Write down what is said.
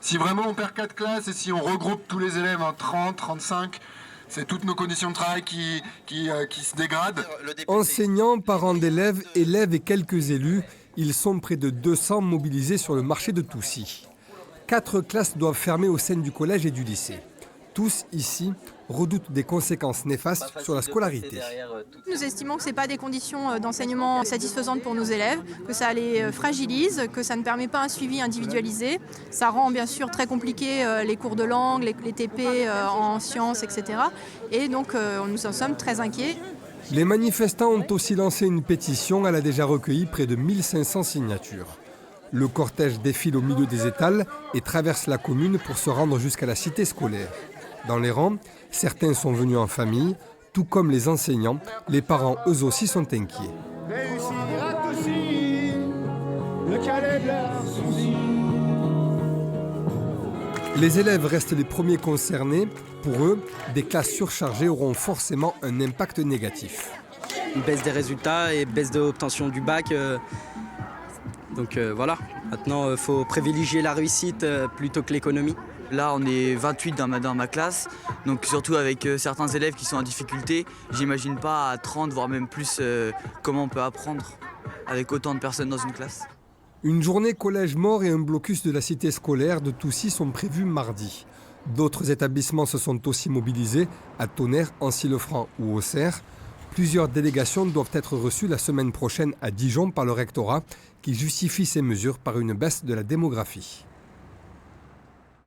Si vraiment on perd 4 classes et si on regroupe tous les élèves en 30, 35, c'est toutes nos conditions de travail qui se dégradent. Enseignants, parents d'élèves, élèves et quelques élus, ils sont près de 200 mobilisés sur le marché de Toucy. 4 classes doivent fermer au sein du collège et du lycée. Tous, ici, redoutent des conséquences néfastes sur la scolarité. Nous estimons que ce n'est pas des conditions d'enseignement satisfaisantes pour nos élèves, que ça les fragilise, que ça ne permet pas un suivi individualisé. Ça rend bien sûr très compliqué les cours de langue, les TP en sciences, etc. Et donc nous en sommes très inquiets. Les manifestants ont aussi lancé une pétition. Elle a déjà recueilli près de 1500 signatures. Le cortège défile au milieu des étals et traverse la commune pour se rendre jusqu'à la cité scolaire. Dans les rangs, certains sont venus en famille, tout comme les enseignants. Les parents, eux aussi, sont inquiets. Les élèves restent les premiers concernés. Pour eux, des classes surchargées auront forcément un impact négatif. Une baisse des résultats et baisse de l'obtention du bac. Donc voilà, maintenant il faut privilégier la réussite plutôt que l'économie. Là, on est 28 dans ma classe, donc surtout avec certains élèves qui sont en difficulté. J'imagine pas à 30, voire même plus, comment on peut apprendre avec autant de personnes dans une classe. Une journée collège mort et un blocus de la cité scolaire de Toucy sont prévus mardi. D'autres établissements se sont aussi mobilisés, à Tonnerre, Ancy-le-Franc ou Auxerre. Plusieurs délégations doivent être reçues la semaine prochaine à Dijon par le rectorat, qui justifie ces mesures par une baisse de la démographie.